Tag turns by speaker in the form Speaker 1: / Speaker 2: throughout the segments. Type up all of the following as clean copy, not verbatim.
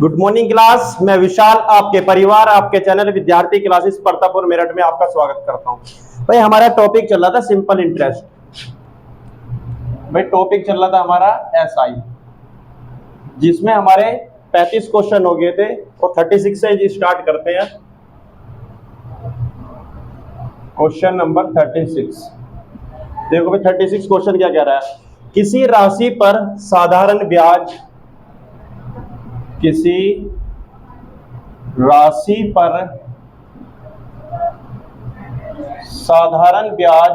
Speaker 1: Good morning class. मैं विशाल आपके परिवार आपके चैनल विद्यार्थी क्लासेस परतापुर मेरठ में आपका स्वागत करता हूं। भाई हमारा टॉपिक चल रहा था सिंपल इंटरेस्ट। भाई टॉपिक चल रहा था हमारा एसआई, जिसमें हमारे 35 क्वेश्चन हो गए थे और 36 से स्टार्ट करते हैं। Question number 36। देखो भाई 36 क्वेश्चन क्या कह रहा है। किसी राशि पर साधारण ब्याज, किसी राशि पर साधारण ब्याज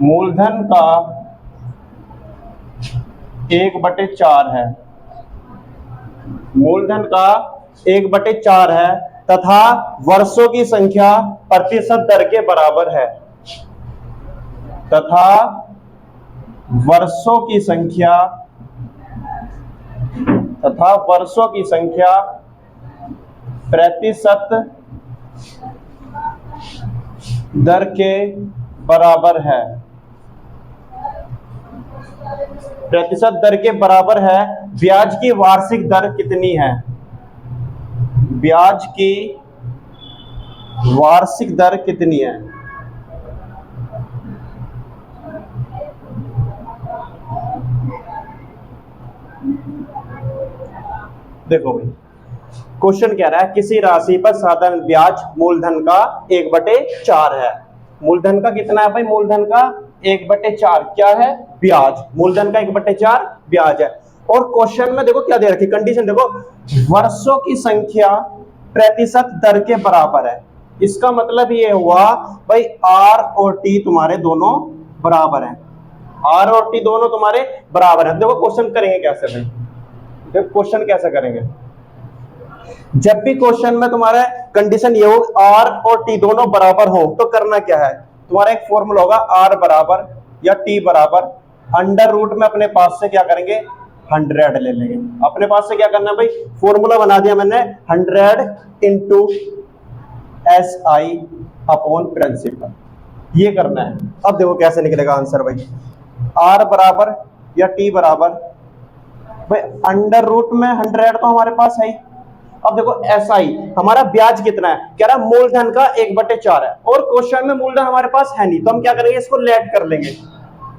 Speaker 1: मूलधन का 1/4 है, मूलधन का 1/4 है तथा वर्षों की संख्या प्रतिशत दर के बराबर है, तथा वर्षों की संख्या प्रतिशत दर के बराबर है, प्रतिशत दर के बराबर है। ब्याज की वार्षिक दर कितनी है? ब्याज की वार्षिक दर कितनी है? देखो भाई क्वेश्चन कह रहा है किसी राशि पर साधारण ब्याज मूलधन का 1/4 है। मूलधन का कितना है भाई? मूलधन का 1/4 क्या है? ब्याज। मूलधन का 1/4 ब्याज है। और क्वेश्चन में देखो क्या दे रखी कंडीशन, देखो वर्षों की संख्या प्रतिशत दर के बराबर है। इसका मतलब ये हुआ भाई आर और टी तुम्हारे दोनों बराबर हैं, आर और टी दोनों तुम्हारे बराबर हैं। देखो क्वेश्चन करेंगे कैसे भाई, क्वेश्चन कैसे करेंगे? जब भी क्वेश्चन में तुम्हारा कंडीशन ये हो आर और टी दोनों बराबर हो तो करना क्या है, तुम्हारा एक फॉर्मूला होगा आर बराबर या टी बराबर अंडर रूट में अपने पास से क्या करेंगे 100 ले लेंगे। अपने पास से क्या करना है भाई, फॉर्मूला बना दिया मैंने 100 इंटू SI अपॉन प्रिंसिपल, ये करना है। अब देखो कैसे निकलेगा आंसर भाई, आर बराबर या टी बराबर भाई अंडर रूट में 100 तो हमारे पास है। अब देखो SI हमारा ब्याज कितना है, कह रहा मूलधन का 1/4 है और क्वेश्चन में मूलधन हमारे पास है नहीं, तो हम क्या करेंगे इसको लेट कर लेंगे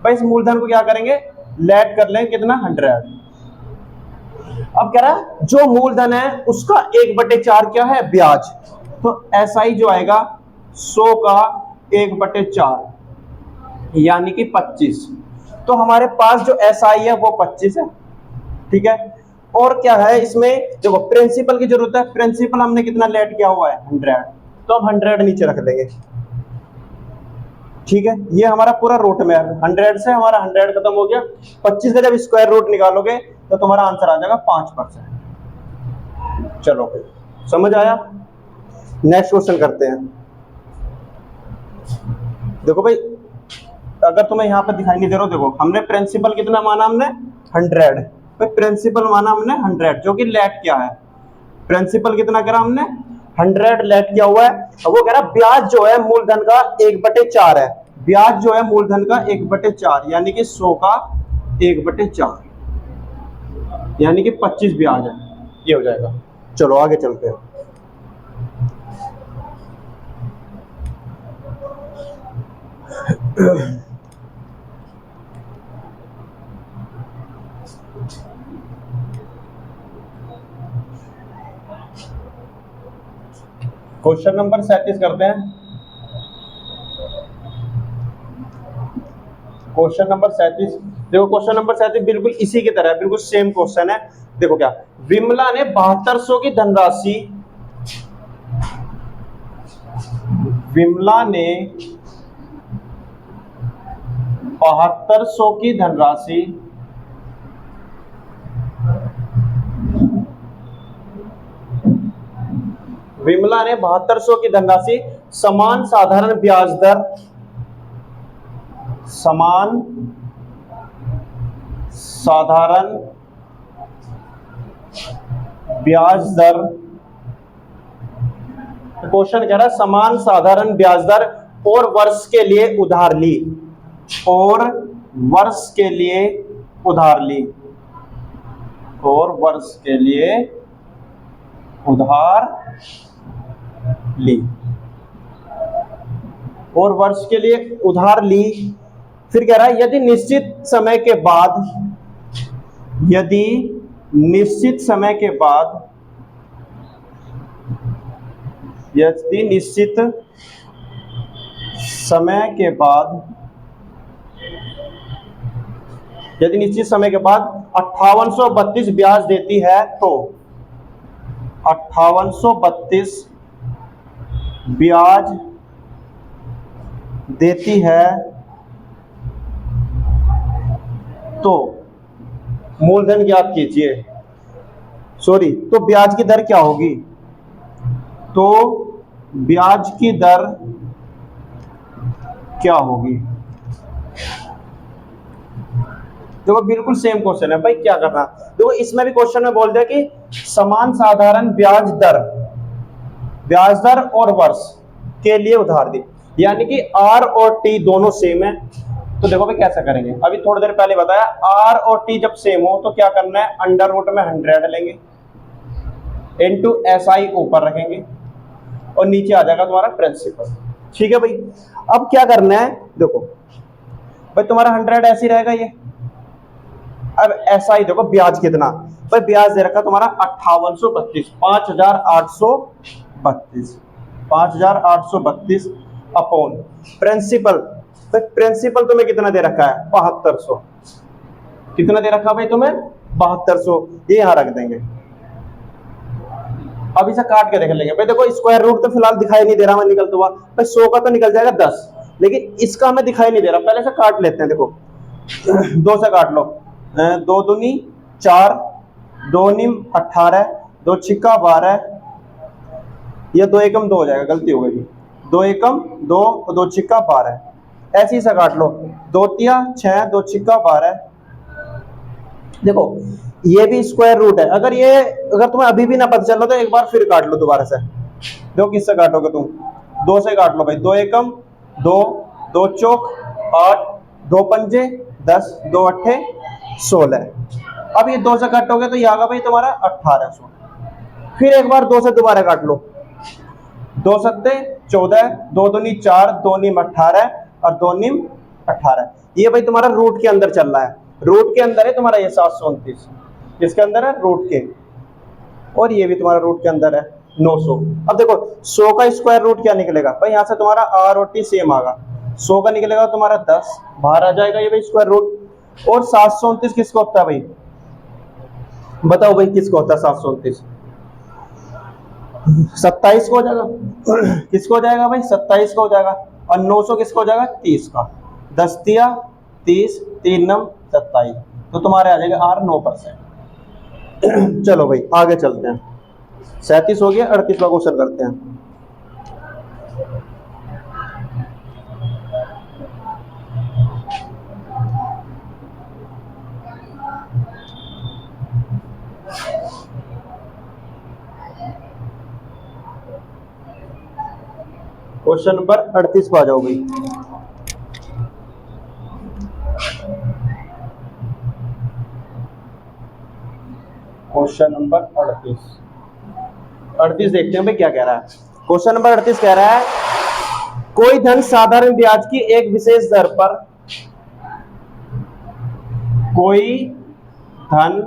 Speaker 1: भाई, इस मूलधन को क्या करेंगे लेट कर लेंगे, कितना 100। अब कह रहा जो मूलधन है उसका 1/4 क्या है ब्याज, तो SI जो आएगा 100 का 1/4 यानी कि 25। तो हमारे पास जो SI है वो 25 है, ठीक है। और क्या है इसमें देखो प्रिंसिपल की जरूरत है, प्रिंसिपल हमने कितना लेट किया हुआ है 100, तो अब 100 नीचे रख देंगे, ठीक है। ये हमारा पूरा रूट में 100 से हमारा 100 खत्म हो गया। 25 का जब स्क्वायर रूट निकालोगे तो तुम्हारा आंसर आ जाएगा 5%। चलो भाई समझ आया। नेक्स्ट क्वेश्चन करते हैं। देखो भाई अगर तुम्हें यहाँ पर दिखाई नहीं दे रहा, देखो हमने प्रिंसिपल कितना माना, हमने 100 भाई, प्रिंसिपल माना हमने 100 जो कि लेट क्या है, प्रिंसिपल कितना करा हमने 100 लेट किया हुआ है। अब वो कह रहा ब्याज जो है मूलधन का 1/4 है, ब्याज जो है मूलधन का 1/4 यानी कि 100 का 1/4 यानी कि 25 ब्याज है, ये हो जाएगा। चलो आगे चलते हैं। क्वेश्चन नंबर 37 करते हैं। क्वेश्चन नंबर 37, देखो क्वेश्चन नंबर 37 बिल्कुल इसी की तरह है, बिल्कुल सेम क्वेश्चन है। देखो क्या, विमला ने 7200 की धनराशि, विमला ने 7200 की धनराशि विमला ने 7200 की धनराशि समान साधारण ब्याज दर, समान साधारण ब्याज दर, क्वेश्चन कह रहा है समान साधारण ब्याज दर और वर्ष के लिए उधार ली, और वर्ष के लिए उधार ली, और वर्ष के लिए उधार ली, और वर्ष के लिए उधार ली। फिर कह रहा है यदि निश्चित समय के बाद, यदि निश्चित समय के बाद, यदि निश्चित समय के बाद, यदि निश्चित समय के बाद 5832 ब्याज देती है तो 5832 ब्याज देती है तो मूलधन ज्ञात कीजिए। सॉरी, तो ब्याज की दर क्या होगी? तो ब्याज की दर क्या होगी? देखो बिल्कुल सेम क्वेश्चन है भाई, क्या करना। देखो इसमें भी क्वेश्चन में बोल दिया कि समान साधारण ब्याज दर और वर्ष के लिए उधार दी, यानी कि आर और टी दोनों सेम है। तो देखो भाई कैसा करेंगे, अभी थोड़ी देर पहले बताया, आर और टी जब सेम हो तो क्या करना है, अंडर रूट में 100 लेंगे, इनटू एसआई ऊपर रखेंगे, और नीचे आ जाएगा तुम्हारा प्रिंसिपल। ठीक है भाई। अब क्या करना है, देखो भाई तुम्हारा 100 ऐसे रहेगा ये। अब एसआई देखो ब्याज कितना, भाई ब्याज दे रखा तुम्हारा 5832, 5832 अपॉन प्रिंसिपल। भाई प्रिंसिपल तुम्हें कितना दे रखा है, 7200। कितना दे रखा भाई तुम्हें, 7200। ये यहां रख देंगे। अब इसे काट के देख लेंगे। भाई देखो स्क्वायर रूट तो फिलहाल दिखाई नहीं दे रहा, मैं निकलता हुआ भाई 100 का तो निकल जाएगा 10, लेकिन इसका हमें दिखाई नहीं दे रहा। पहले से काट लेते हैं। देखो 2 से काट लो, 2 दूनी 4, 2 नीम 18, 2 छिक्का 12, ये 2 एकम 2 हो जाएगा, गलती हो गई, 2 एकम 2, 2 छिक्का 12, ऐसे ही से काट लो, 2 तिया 6, 2 छिक्का 12। देखो ये भी स्क्वायर रूट है। अगर तुम्हें अभी भी ना पता चल रहा तो एक बार फिर काट लो दोबारा से। देखो किससे काटोगे तुम, 2 से काट लो भाई, 2 एकम 2, 2 चौक 8, 2 पंजे 10, 2 अट्ठे 16। अब ये 2 से काटोगे तो ये आगा भाई तुम्हारा 1800। फिर एक बार 2 से दोबारा काट लो, 2 सत्ते 14, 2 दूनी 4, 2 नीम 18 और 2 नीम 18। ये भाई तुम्हारा रूट के अंदर चल रहा है, रूट के अंदर है तुम्हारा ये 729, इसके अंदर है रूट के, और ये भी तुम्हारा रूट के अंदर है 900। अब देखो 100 का स्क्वायर रूट क्या निकलेगा भाई, यहाँ से तुम्हारा आर और टी सेम आगा, 100 का निकलेगा तुम्हारा 10, बाहर आ जाएगा ये भाई स्क्वायर रूट। और 729 किसको होता है भाई, बताओ भाई किसको होता है 729? 27 को हो जाएगा। किसको हो जाएगा भाई, 27 को हो जाएगा। और 900 किसको हो जाएगा, 30 का। 10 तिया 30, 3 नम 27, तो तुम्हारे आ जाएगा आर 9%। चलो भाई आगे चलते हैं। 37 हो गया, 38वां क्वेश्चन करते हैं। क्वेश्चन नंबर 38 पर आ जाओ भाई। क्वेश्चन नंबर 38 देखते हैं भाई क्या कह रहा है। क्वेश्चन नंबर 38 कह रहा है कोई धन साधारण ब्याज की एक विशेष दर पर, कोई धन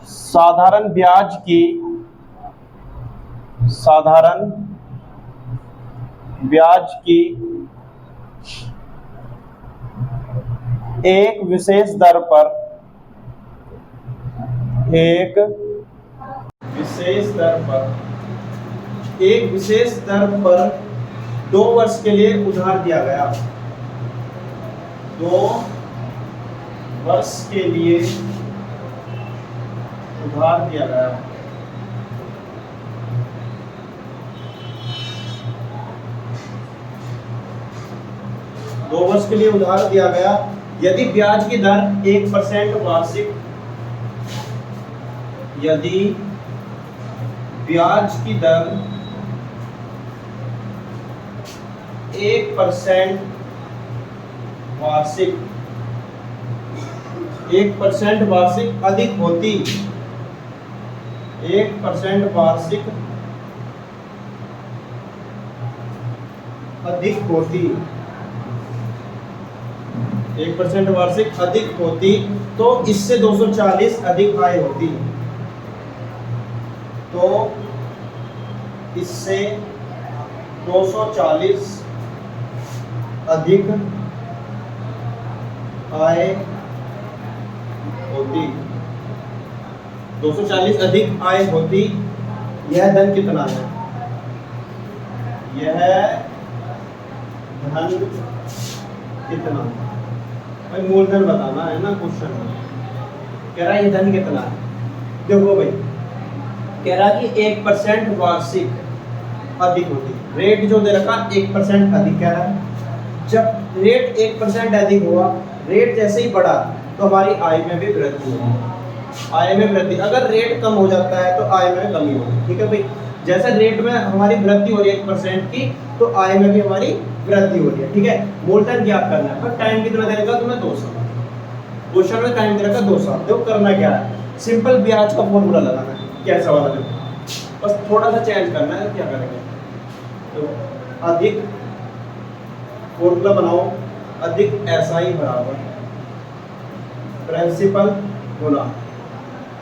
Speaker 1: साधारण ब्याज की, साधारण ब्याज की एक विशेष दर पर, एक विशेष दर पर 2 वर्ष के लिए उधार दिया गया, 2 वर्ष के लिए उधार दिया गया। दो वर्ष के लिए उधार दिया गया यदि ब्याज की दर 1% वार्षिक, यदि ब्याज की दर 1% वार्षिक 1% वार्षिक अधिक होती, 1% वार्षिक अधिक होती, 1% वार्षिक अधिक होती तो इससे 240 अधिक आय होती, तो इससे 240 अधिक आय होती, 240 अधिक आय होती। यह धन कितना है? यह धन कितना? भाई मूलधन बताना है ना क्वेश्चन में। कह रहा है ये धन कितना है। देखो भाई, कह रहा कि 1% वार्षिक अधिक होती, रेट जो दे रखा 1% अधिक कह रहा है। जब रेट 1% अधिक हुआ, रेट जैसे ही बढ़ा तो हमारी आय में भी वृद्धि होगी, आय में वृद्धि। अगर रेट कम हो जाता है तो आय में कमी होगी, ठीक है भाई। जैसे रेट में हमारी वृद्धि हो रही है 1% की, तो आय में भी हमारी वृद्धि हो रही है, ठीक है। मूलधन ज्ञात करना है, पर टाइम कितना दे रखा तुम्हें? 2 साल। क्वेश्चन में टाइम दे रखा 2 साल। देखो करना क्या है, सिंपल ब्याज का फॉर्मूला लगाना है, कैसा वाला देखो, बस थोड़ा सा चेंज करना है। क्या करेंगे, तो अधिक फॉर्मूला बनाओ, अधिक एसआई बराबर प्रिंसिपल गुना,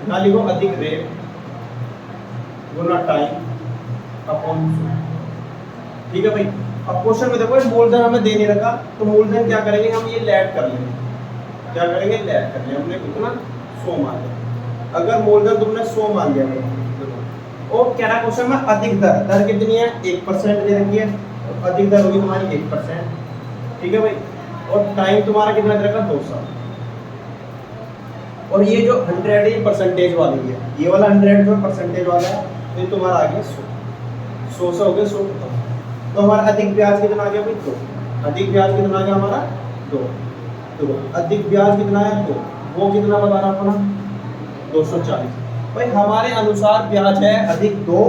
Speaker 1: ना लिखो अधिक रेट गुना टाइम अपॉन, ठीक है भाई। अब क्वेश्चन में देखो मूलधन हमें दे नहीं रखा, तो मूलधन क्या करेंगे हम, ये लेट कर लेंगे। क्या करेंगे? लेट कर लेंगे। हमने कितना? 100 मान लिया। अगर मूलधन तुमने 100 मान लिया और कह रहा क्वेश्चन में अधिक दर, दर कितनी है? 1% दे रखी है, तो अधिक दर होगी तुम्हारी 1%, ठीक है भाई। और टाइम तुम्हारा कितना दे रखा? 2 साल। और ये जो 100 ये परसेंटेज वाली है, ये वाला 100 जो परसेंटेज वाला है, तो ये तुम्हारा आ गया 100 से हो गया 100 खत्म। तो हमारा अधिक ब्याज कितना आ गया भाई? 2। अधिक ब्याज कितना आ गया हमारा? 2। तो अधिक ब्याज कितना है? 2। वो कितना बता रहा अपना? 240। भाई हमारे अनुसार ब्याज है अधिक 2,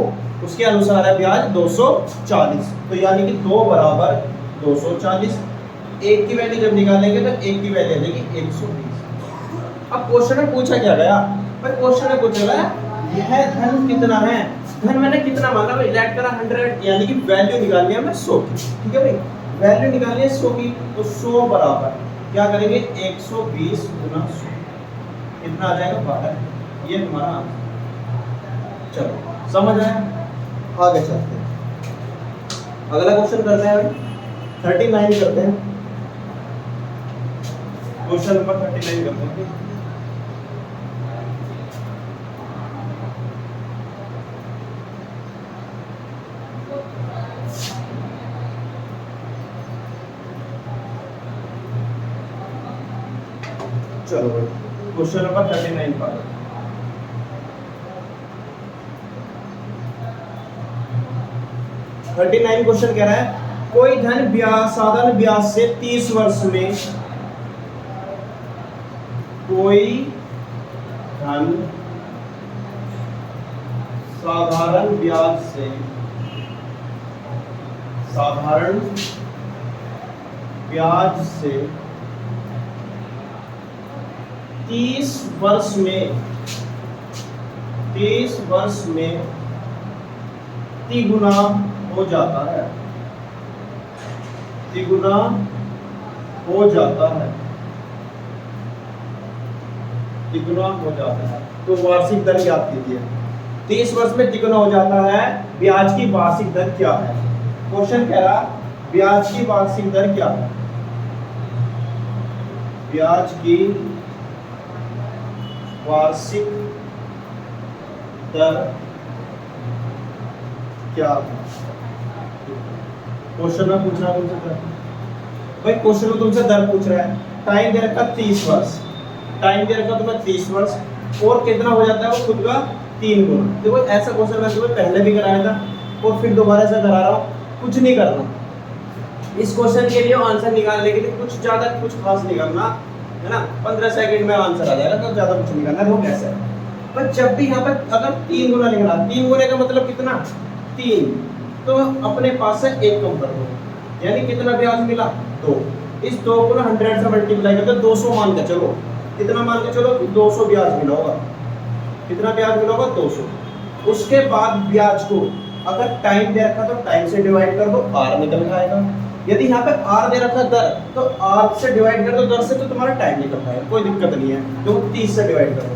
Speaker 1: उसके अनुसार है ब्याज 240, तो यानी कि 2 बराबर 240। एक की वैल्यू जब निकालेंगे तो एक की वैल्यू आ जाएगी 120। अब क्वेश्चन में पूछा क्या गया भाई? क्वेश्चन में पूछा गया यह धन कितना है। धन मैंने कितना माना भाई? लेट करा 100, यानी कि वैल्यू निकालनी है हमें 100 की, ठीक है भाई। वैल्यू निकालनी है 100 की, तो 100 बराबर क्या करेंगे? 120 गुना 100, कितना आ जाएगा? 12। ये तुम्हारा आंसर। चलो समझ आया, आगे चलते हैं। अगला क्वेश्चन करते हैं भाई, 39 करते हैं। क्वेश्चन नंबर 39 करते हैं। चलो भाई क्वेश्चन नंबर 39 पर 39 क्वेश्चन कह रहा है कोई धन ब्याज साधारण ब्याज से 30 वर्ष में, कोई धन साधारण ब्याज से, साधारण ब्याज से 30 वर्ष में, 30 वर्ष में तिगुना हो जाता है, तिगुना हो जाता है, तिगुना हो जाता है। तो वार्षिक दर ज्ञात कीजिए। 30 वर्ष में तिगुना हो जाता है, ब्याज की वार्षिक दर क्या है? क्वेश्चन कह रहा ब्याज की वार्षिक दर क्या है? ब्याज की वार्षिक दर क्या है? क्वेश्चन में पूछ रहा है तुमसे, भाई क्वेश्चन में तुमसे दर पूछ रहा है। टाइम दे रखा 30 वर्ष, टाइम दे रखा तुम्हें 30 वर्ष, और कितना हो जाता है वो खुद का 3 गुना। देखो ऐसा क्वेश्चन मैं तुम्हें पहले भी कराया था और फिर दोबारा से करा रहा हूँ। कुछ नहीं करना इस क्वेश्चन के लिए, आंसर निकालने के लिए कुछ ज्यादा कुछ खास नहीं करना है ना। 15 सेकंड में आंसर आ जाएगा, तो ज्यादा कुछ नहीं करना। वो कैसे है, पर जब भी यहाँ पर अगर 3 गुना लिखना, 3 गुने का मतलब कितना? 3, तो अपने पास से 1 कम कर दो, यानी कितना ब्याज मिला? 2। इस 2 को 100 से मल्टीप्लाई करके 200 मान के चलो, कितना मान के चलो 200 ब्याज मिला होगा। कितना ब्याज मिला होगा 200। उसके बाद ब्याज को अगर टाइम दे रखा तो टाइम से डिवाइड कर दो, आर निकल के आएगा। यदि यहाँ पे आर दे रखा दर, तो आर से डिवाइड कर दो दर से, तो तुम्हारा टाइम निकल पाएगा, कोई दिक्कत नहीं है। तो 30 से डिवाइड कर दो,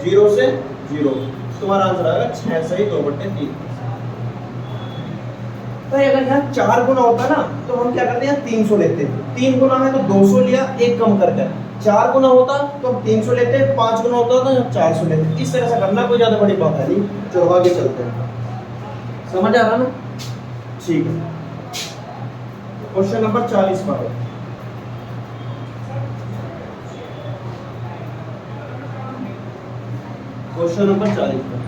Speaker 1: 0 से 0, तुम्हारा आंसर आएगा 6 सही 2/3। तो अगर यहाँ 4 गुना होता ना तो हम क्या करते हैं, 300 लेते हैं। 3 गुना है तो 200 लिया, एक कम कर कर। 4 गुना होता तो हम 300 लेते, 5 गुना होता तो हम 400 लेते। इस तरह से करना, कोई ज्यादा बड़ी बात है नहीं। चलो आगे चलते हैं, समझ आ रहा ना? ठीक है, क्वेश्चन नंबर 40 पर क्वेश्चन नंबर 40 पर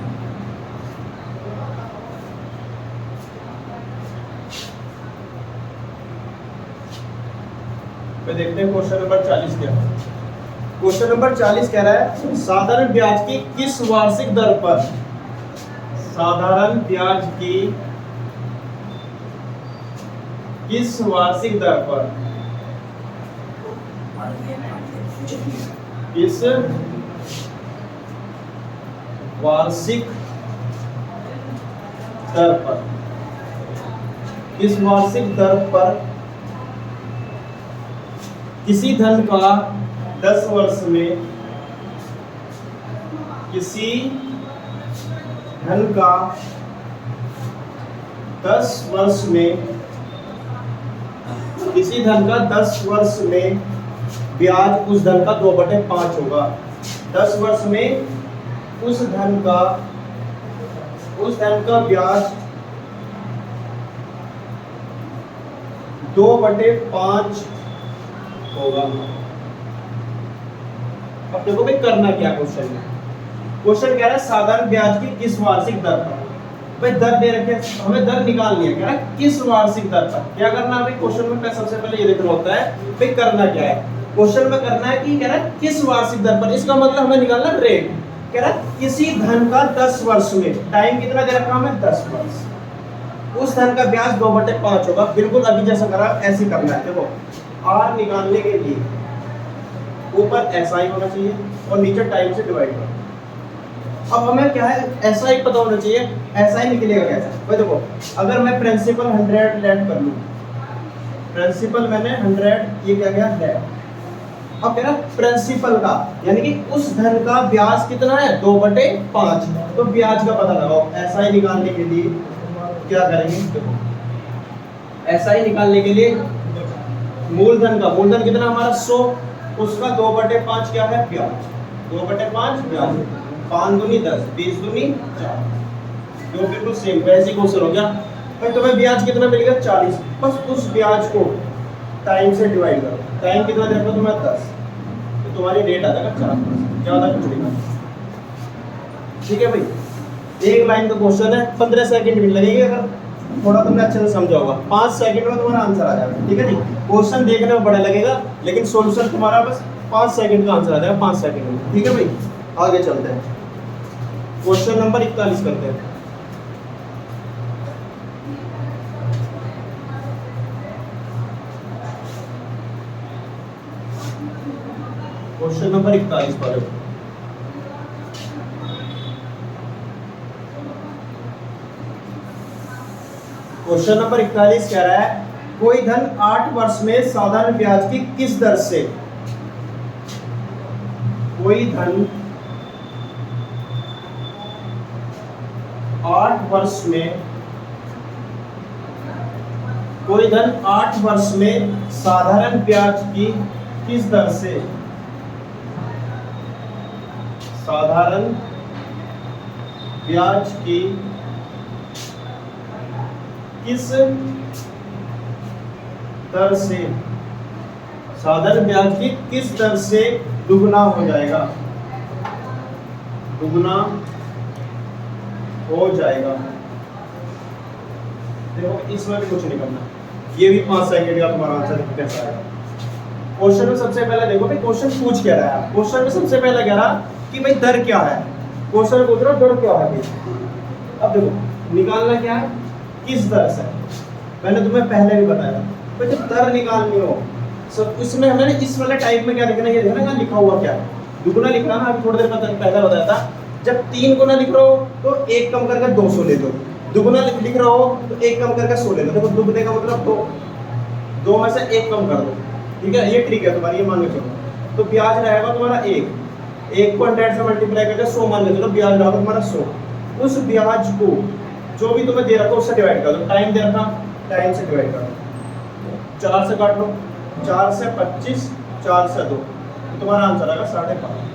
Speaker 1: देखते हैं क्वेश्चन नंबर 40 क्या है। क्वेश्चन नंबर 40 कह रहा है साधारण ब्याज की किस वार्षिक दर पर, साधारण ब्याज की किस वार्षिक दर पर, किस वार्षिक दर पर, किस वार्षिक दर पर किसी धन का 10 वर्ष में, किसी धन का 10 वर्ष में, किसी धन का 10 वर्ष में ब्याज उस धन का 2/5 होगा। 10 वर्ष में उस धन का ब्याज 2/5 होगा। अब देखो भाई करना क्या क्वेश्चन में। क्वेश्चन कह रहा है साधारण ब्याज की किस वार्षिक दर पर। भाई दर दे रखे, हमें दर निकालनी है। कह रहा है किस वार्षिक दर पर। क्या करना है भाई क्वेश्चन में, सबसे पहले ये देखना होता है भाई करना क्या है। क्वेश्चन में करना है कि कह रहा है किस वार्षिक दर पर, इसका मतलब हमें निकालना रेट। कह रहा है किसी धन का 10 वर्ष में, टाइम कितना दे रखा हमें 10 वर्ष, उस धन का ब्याज 2/5 होगा। बिल्कुल अभी जैसा करा ऐसे करना है। देखो आर निकालने के लिए ऊपर एसआई होना चाहिए और नीचे टाइम से डिवाइड करो। अब हमें क्या है एसआई पता होना चाहिए। एसआई निकलेगा कैसे भाई, देखो अगर मैं प्रिंसिपल 100 लेट कर लूं, प्रिंसिपल मैंने 100, ये क्या गया लेट। अब मेरा प्रिंसिपल का यानी कि उस धन का ब्याज कितना है 2/5, तो ब्याज का पता लगाओ। एसआई निकालने के लिए क्या करेंगे, देखो एसआई निकालने के लिए मूलधन का, मूलधन कितना हमारा 100, उसका 2/5 क्या है ब्याज, 2/5 ब्याज। 5 दूनी 10, 20 दूनी 4, जो बिल्कुल सेम वैसे क्वेश्चन हो गया। भाई तुम्हें ब्याज कितना मिलेगा 40, बस उस ब्याज को टाइम से डिवाइड करो। टाइम कितना देखो तुम्हें 10, तो तुम्हारी रेट आ जाएगा 4%, ज्यादा कुछ नहीं। ठीक है भाई, एक लाइन का क्वेश्चन है, 15 सेकंड भी लगेंगे अगर थोड़ा तुमने अच्छे से समझा होगा। 5 सेकंड में तुम्हारा आंसर आ जाएगा। ठीक है जी, क्वेश्चन देखने में बड़ा लगेगा लेकिन सॉल्यूशन तुम्हारा बस 5 सेकंड का आंसर आ जाएगा, 5 सेकंड में। ठीक है भाई, आगे चलते हैं, क्वेश्चन नंबर 41 करते हैं। क्वेश्चन नंबर 41 पर क्वेश्चन नंबर 41 कह रहा है कोई धन 8 वर्ष में साधारण ब्याज की किस दर से, कोई धन 8 वर्ष में, कोई धन 8 वर्ष में साधारण ब्याज की किस दर से, साधारण ब्याज की किस दर से, साधारण ब्याज की किस दर से दुगना हो जाएगा, दुगना हो जाएगा। देखो इसमें भी कुछ नहीं करना, ये भी 5 सेकंड का तुम्हारा आंसर कैसा आएगा। क्वेश्चन में सबसे पहले देखो भाई क्वेश्चन पूछ क्या रहा है। क्वेश्चन में सबसे पहले कह रहा कि भाई दर क्या है, क्वेश्चन पूछ रहा दर क्या है भाई। अब देखो निकालना क्या है किस दर से, मैंने तुम्हें पहले भी बताया भाई जब दर निकालनी हो सब इसमें हमें इस वाले टाइप में क्या लिखना है, ये देखना यहाँ लिखा हुआ क्या है, दुगुना लिखना ना, अभी थोड़ी देर पहले बताया था, जब 3 गुना लिख रहे हो तो 1 कम करके 200 ले दो, दुगुना लिख रहे हो तो 1 कम करके 100 ले दो। देखो दुगुने का मतलब 2, 2 में से 1 कम कर दो, ठीक है, ये ट्रिक है तुम्हारी, ये मान के चलो। तो ब्याज रहेगा तुम्हारा 1, 1 को 100 से मल्टीप्लाई करके 100 मान के चलो, ब्याज रहेगा तुम्हारा 100। उस ब्याज को जो भी तुम्हें दे रखा उससे डिवाइड कर दो, टाइम दे रखा, टाइम से डिवाइड कर दो, 4 से काट लो, 4 से 25, 4 से 2, तो तुम्हारा आंसर आएगा 5.5।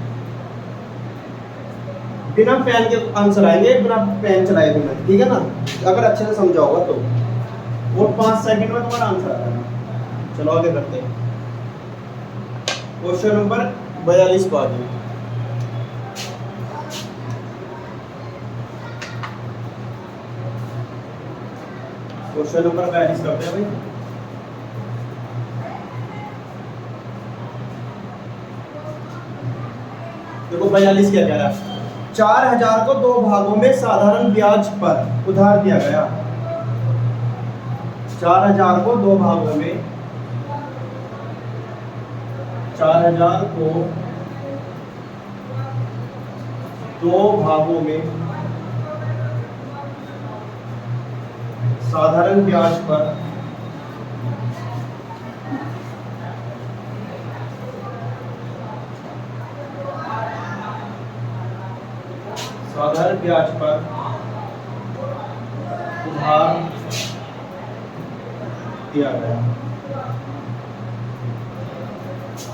Speaker 1: बिना पेन के आंसर आएंगे, बिना पेन चलाए बिना, ठीक है ना, अगर अच्छे से समझा होगा तो। और 5 सेकंड में तुम्हारा आंसर आ जाएगा। चलो आगे करते हैं, क्वेश्चन नंबर 42 पर आ जाइए। क्वेश्चन नंबर 42 करते हैं भाई। देखो 42 क्या कह रहा है, 4000 को 2 भागों में साधारण ब्याज पर उधार दिया गया। 4000 को 2 भागों में, 4000 को 2 भागों में साधारण ब्याज पर साधारण ब्याज पर उधार दिया गया।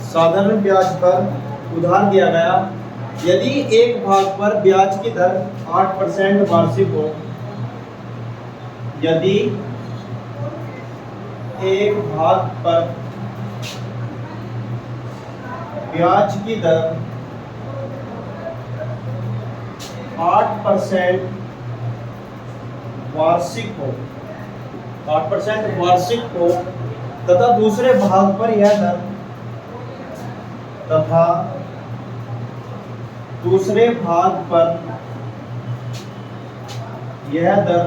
Speaker 1: साधारण ब्याज पर उधार दिया गया यदि एक भाग पर ब्याज की दर 8% वार्षिक हो, यदि एक भाग पर ब्याज की दर 8% वार्षिक हो, 8% वार्षिक हो, तथा दूसरे भाग पर यह दर, तथा दूसरे भाग पर यह दर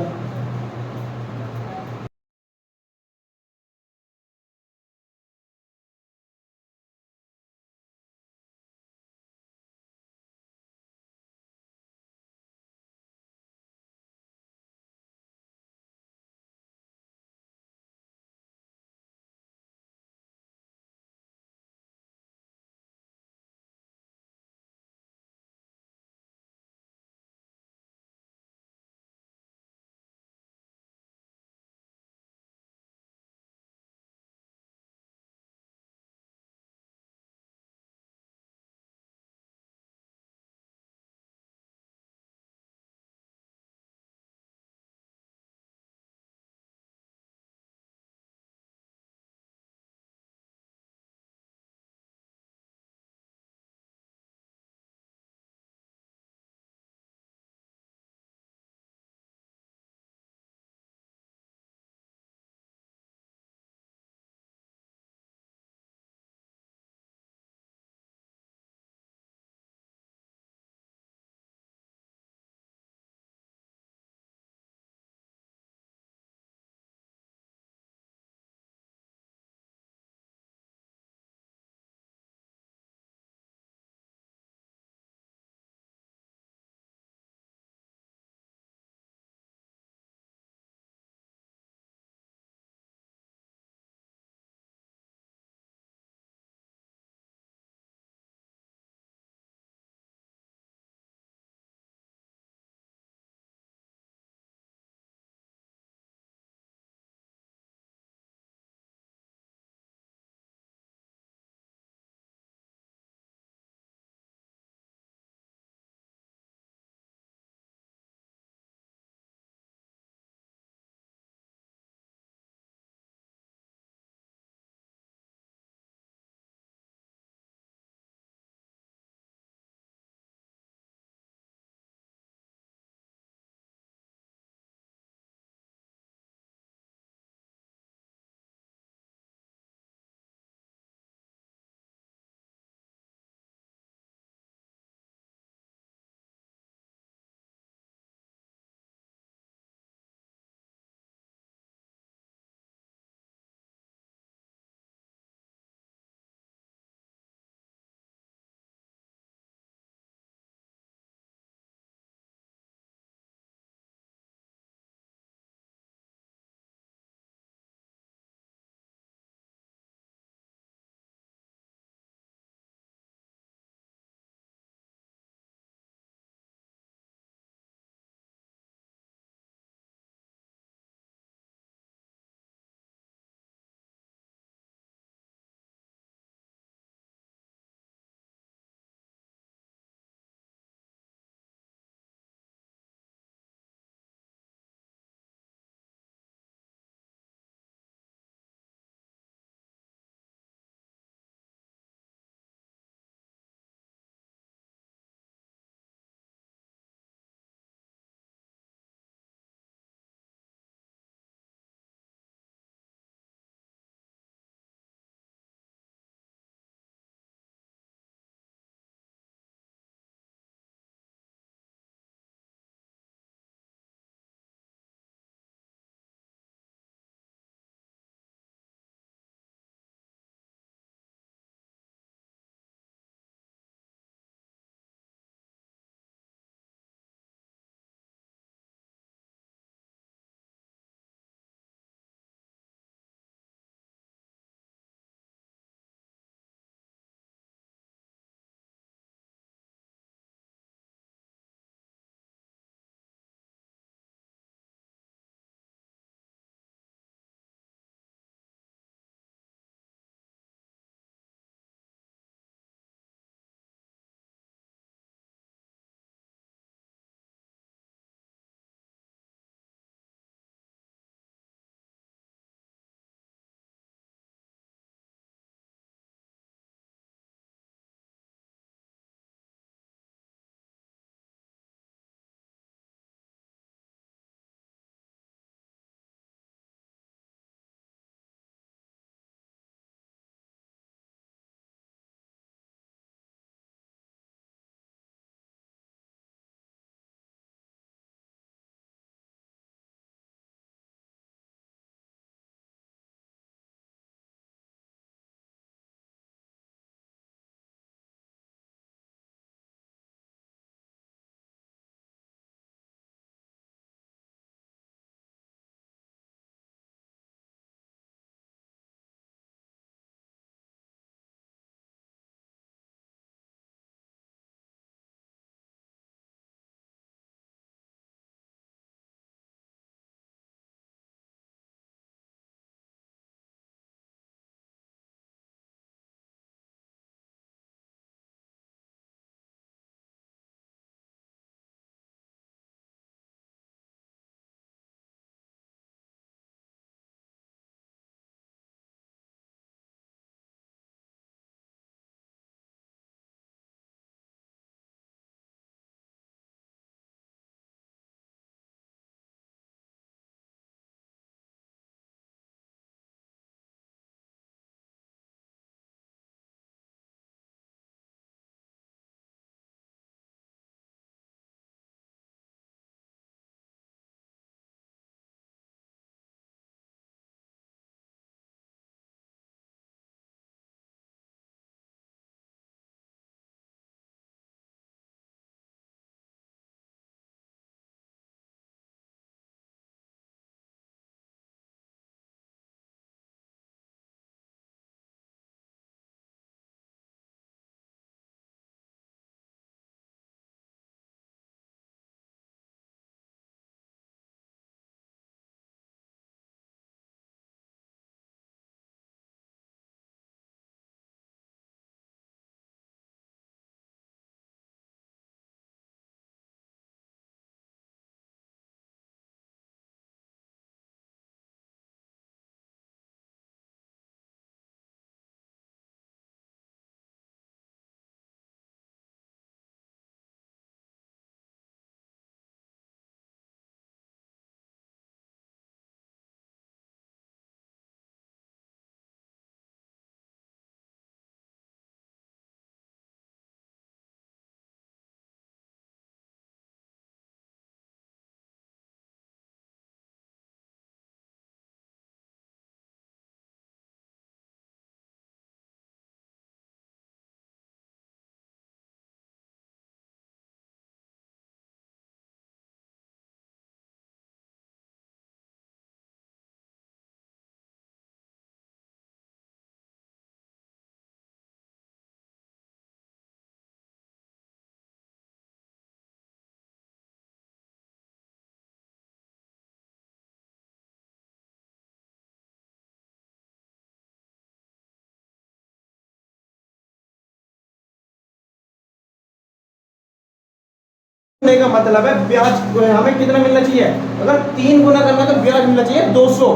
Speaker 1: का मतलब है ब्याज हमें कितना मिलना चाहिए, अगर 3 गुना करना तो ब्याज मिलना चाहिए 200,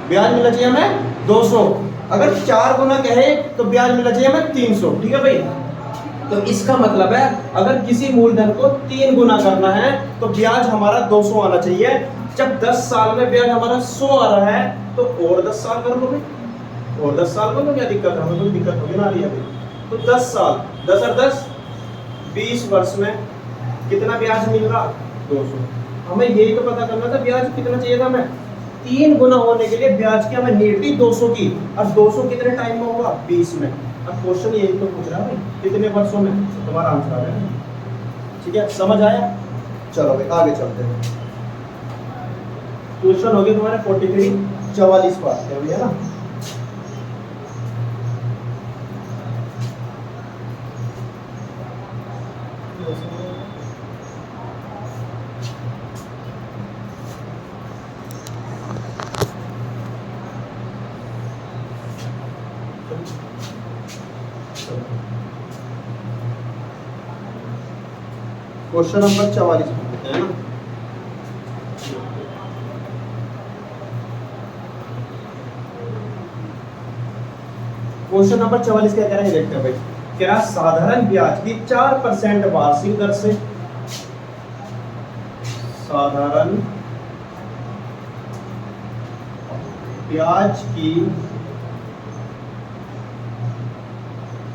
Speaker 1: ब्याज मिलना चाहिए हमें 200, अगर 4 गुना कहे तो ब्याज मिलना चाहिए हमें 300। ठीक है भाई, तो इसका मतलब है अगर किसी मूलधन को 3 गुना करना है तो ब्याज हमारा 200 आना चाहिए। जब 10 साल में ब्याज हमारा 100 आ रहा है तो और 10 साल कर लो भाई, और 10 साल कर लो, क्या दिक्कत है, हमें कोई दिक्कत होगी ना रही है भाई। तो 10 साल, 10 और 10 20 वर्ष में कितना ब्याज मिल रहा, 200। हमें यही तो पता करना था ब्याज कितना चाहिए था हमें, 3 गुना होने के लिए ब्याज की हमें नीड थी 200 की। अब 200 कितने टाइम में होगा, 20 में। अब क्वेश्चन यही तो पूछ रहा है भाई कितने वर्षों में, तो तुम्हारा आंसर आ गया। ठीक है, समझ आया। चलो भाई आगे चलते हैं। क्वेश्चन हो गया तुम्हारे 43, 44 बात है भैया ना। क्वेश्चन नंबर 44 है ना। क्वेश्चन नंबर 44 क्या कह रहा है देखते हैं भाई। क्या साधारण ब्याज की 4% वार्षिक दर से, साधारण ब्याज की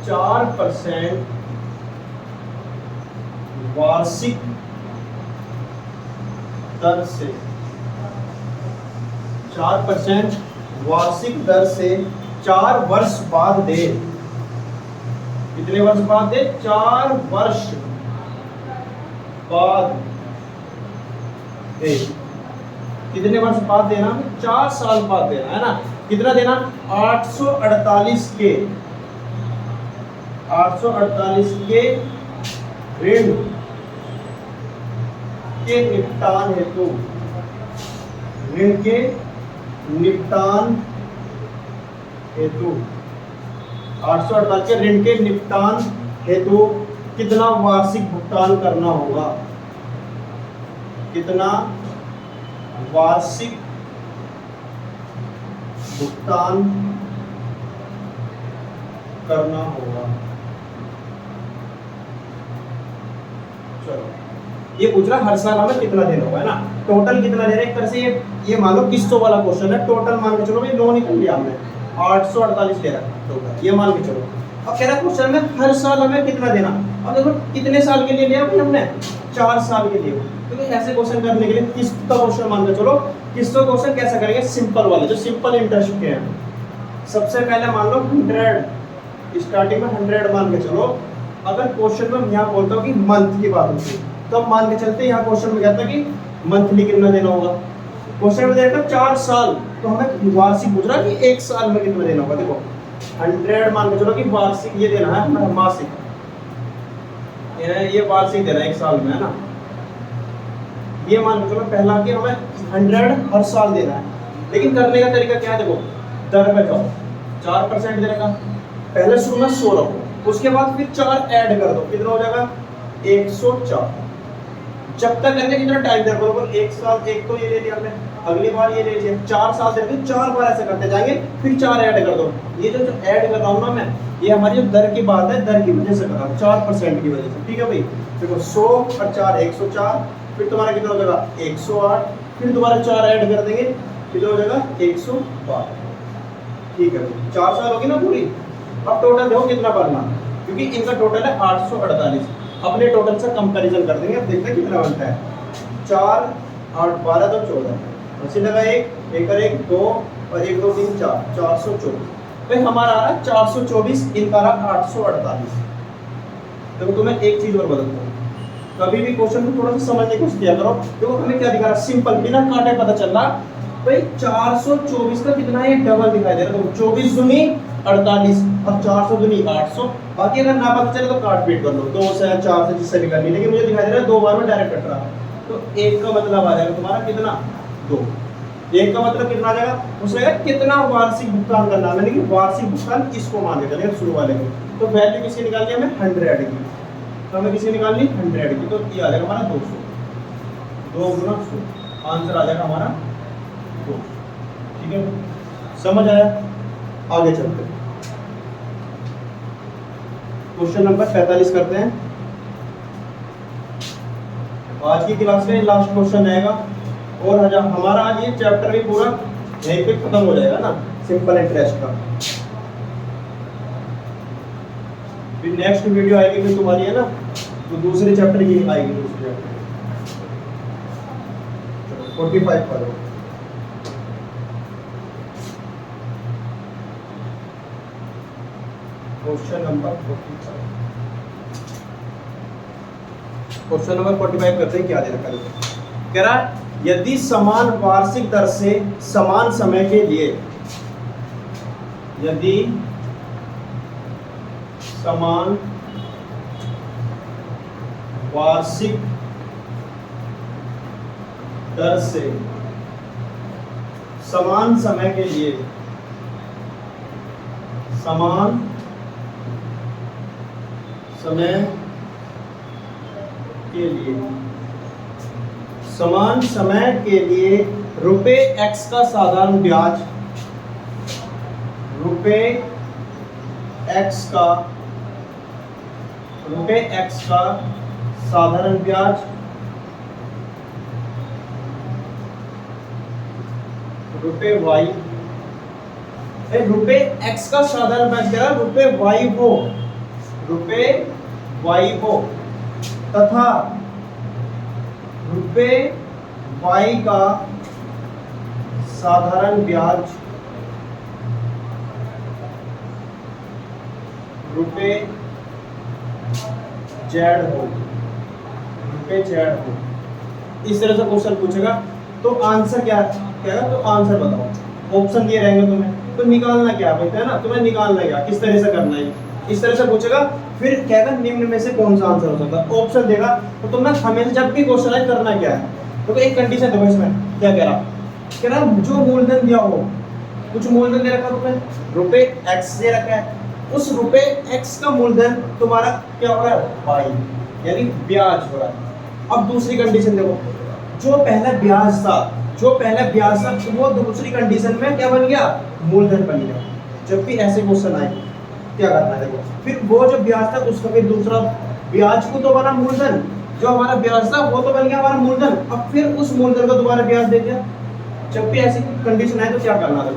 Speaker 1: 4% वार्षिक दर से, 4% वार्षिक दर से 4 वर्ष बाद दे। कितने वर्ष बाद दे, 4 वर्ष बाद दे। कितने वर्ष बाद देना, 4 साल बाद देना है ना। कितना देना, 848 के, 848 के ऋण के निपटान हेतु, ऋण के निपटान हेतु, 848 के ऋण के निपटान हेतु कितना वार्षिक भुगतान करना होगा, कितना वार्षिक भुगतान करना होगा। चलो ये पूछ रहा हर साल हमें कितना देना होगा है ना, टोटल कितना दे रहे हैं। एक तरह से ये मान लो किस्तों वाला क्वेश्चन है, टोटल मान के चलो भाई लोन निकल लिया हमने 848 दे रहा टोटल, ये मान के चलो। अब कह रहा क्वेश्चन में हर साल हमें कितना देना। अब देखो कितने साल के लिए लिया भाई हमने, 4 साल के लिए। तो ऐसे क्वेश्चन करने के लिए किस्त का क्वेश्चन मान के चलो। किस्त का क्वेश्चन कैसा करेंगे, सिंपल वाले जो सिंपल इंटरेस्ट के हैं। सबसे पहले मान लो 100, स्टार्टिंग में 100 मान के चलो। अगर क्वेश्चन में यहाँ बोलता हूँ कि मंथ की बात होती है तो हम मान के चलते हैं यहाँ क्वेश्चन में कहता है कि मंथली कितना देना होगा। क्वेश्चन में देखा 4 साल, तो हमें वार्षिक पूछ रहा है कि 1 साल में कितना देना होगा। देखो 100 मान के चलो कि वार्षिक ये देना है हमें, मासिक ये वार्षिक देना है 1 साल में है ना। ये मान के चलो पहला कि हमें 100 हर साल देना है, लेकिन करने का तरीका क्या है। देखो दर पे जाओ, 4% देगा, पहले शुरू में 100 रखो, उसके बाद फिर 4 ऐड कर दो, कितना हो जाएगा 104। जब तक करके कितना टाइम देगा बराबर 1 साल। एक तो ये ले लिया हमने, अगली बार ये ले लिया, 4 साल देंगे, 4 बार ऐसे करते जाएंगे, फिर 4 ऐड कर दो। ये जो ऐड कर रहा हूँ ना मैं, ये हमारी जो दर की बात है, दर की वजह से कर रहा हूँ, 4% की वजह से। ठीक है भाई, देखो 100 और 4 104, फिर तुम्हारा कितना हो जाएगा 108, फिर दोबारा 4 ऐड कर देंगे, कितना हो जाएगा 112। ठीक है भाई, 4 साल होगी ना पूरी। अब टोटल देखो कितना बनना, क्योंकि इनका टोटल है 848। अपने टोटल से कंपैरिजन कर देंगे, अब देखते हैं कितना बनता है। 4 8 12 तो 14, अस्सी लगा 1 और 1 2 और 1 2 3 4, 424। भाई हमारा आ रहा 424, इनका रहा 848। तो तुम्हें एक चीज और बदलता हूँ, कभी भी क्वेश्चन को थोड़ा सा समझने की कोशिश किया करो। देखो हमें क्या दिखा रहा, सिंपल बिना काटे पता चल रहा भाई 424 का कितना है, डबल दिखाई दे रहा है। 24 दूनी 48 और 400 दूनी 800। बाकी अगर ना पता चले तो काट पीट कर लो, 2 से 4 से जिससे भी करनी, लेकिन मुझे दिखाई दे रहा है 2 बार में डायरेक्ट कट रहा है। तो 1 का मतलब आ जाएगा तुम्हारा कितना, 2। 1 का मतलब कितना आ जाएगा, उसमें कितना वार्षिक भुगतान करना है, कि वार्षिक भुगतान इसको मान के चलेगा शुरू वाले को। तो वैल्यू किसकी निकालनी है हमें, 100 की। तो हमें किसी निकालनी 100 की, तो ये आ जाएगा हमारा 200, 2 गुना 100, आंसर आ जाएगा हमारा 200। ठीक है, समझ आया? आगे चलते हैं, क्वेश्चन नंबर 45 करते हैं। आज की क्लास में लास्ट क्वेश्चन आएगा और हमारा आज ये चैप्टर भी पूरा यहीं पे खत्म हो जाएगा ना, सिंपल इंटरेस्ट का। फिर नेक्स्ट वीडियो आएगी फिर तुम्हारी, है ना, तो दूसरे चैप्टर की आएगी, दूसरे चैप्टर 45 करो। क्वेश्चन नंबर 45, क्वेश्चन नंबर 45 करते हैं। क्या दे रखा है? कह रहा है यदि समान वार्षिक दर से समान समय के लिए, यदि समान वार्षिक दर से समान समय के लिए, समान समय के लिए, समान समय के लिए रुपए x का साधारण ब्याज, रुपए x का साधारण ब्याज, रुपए y, रुपए x का साधारण ब्याज क्या है? रुपए y हो, रुपए y हो, तथा रुपए y का साधारण ब्याज रुपए z हो, रुपए z हो। इस तरह से क्वेश्चन पूछेगा तो आंसर क्या है? तो आंसर बताओ, ऑप्शन दिए रहेंगे तुम्हें, तो निकालना क्या है ना, तुम्हें निकालना क्या, किस तरह से करना है, इस तरह से पूछेगा। फिर कहेगा निम्न में से कौन सा आंसर हो सकता है, ऑप्शन देगा। तो तुमने हमेशा जब भी क्वेश्चन है करना क्या है, तो एक कंडीशन देखो इसमें क्या कह रहा जो मूलधन दिया हो, कुछ मूलधन दे रखा तुम्हें, रुपए x दे रखा है, उस रुपए x का मूलधन तुम्हारा क्या हो रहा है? y, यानी ब्याज हो रहा है। अब दूसरी कंडीशन देखो, जो पहला ब्याज था वो दूसरी कंडीशन में क्या बन गया? मूलधन बन गया। जब भी ऐसे क्वेश्चन आए क्या करना है देखो, फिर वो जो ब्याज था उसका फिर दूसरा ब्याज को तो बना मूलधन, जो हमारा ब्याज था वो तो बन गया हमारा मूलधन, अब फिर उस मूलधन को दोबारा ब्याज दे दिया। जब भी ऐसी कंडीशन आए तो क्या करना है?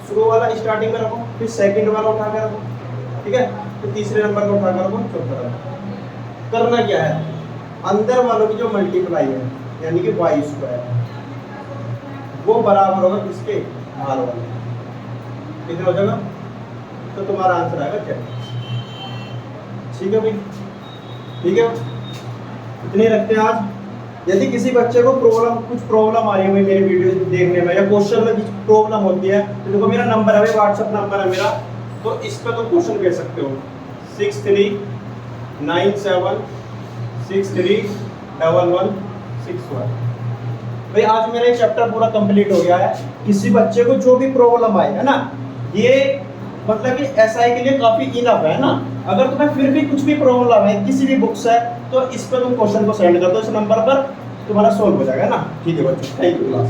Speaker 1: शुरू वाला स्टार्टिंग में रखो, फिर सेकंड वाला उठा कर रखो, ठीक है, फिर तीसरे नंबर को उठा कर रखो, चौथा रखो। करना क्या है? अंदर वालों की जो मल्टीप्लाई है यानी कि y स्क्वायर, वो बराबर होगा किसके? बाहर वाले। कितना हो जाएगा? तो तुम्हारा आंसर आएगा क्या? ठीक है भाई, ठीक है, इतने रखते हैं आज। यदि किसी बच्चे को कुछ प्रॉब्लम आ रही है भाई मेरी वीडियो देखने में, या क्वेश्चन में कुछ प्रॉब्लम होती है, तो देखो मेरा नंबर है भाई, व्हाट्सएप नंबर है मेरा, तो इस पर तो क्वेश्चन भेज सकते हो 6397631161। भाई आज मेरा ये चैप्टर पूरा कंप्लीट हो गया है। किसी बच्चे को जो भी प्रॉब्लम आए, है ना, ये मतलब कि एसआई के लिए काफी इनफ है ना। अगर तुम्हें फिर भी कुछ भी प्रॉब्लम है किसी भी बुक से, तो इस पर तुम क्वेश्चन को सेंड कर दो, इस नंबर पर तुम्हारा सॉल्व हो जाएगा ना। ठीक है बच्चों, थैंक यू क्लास।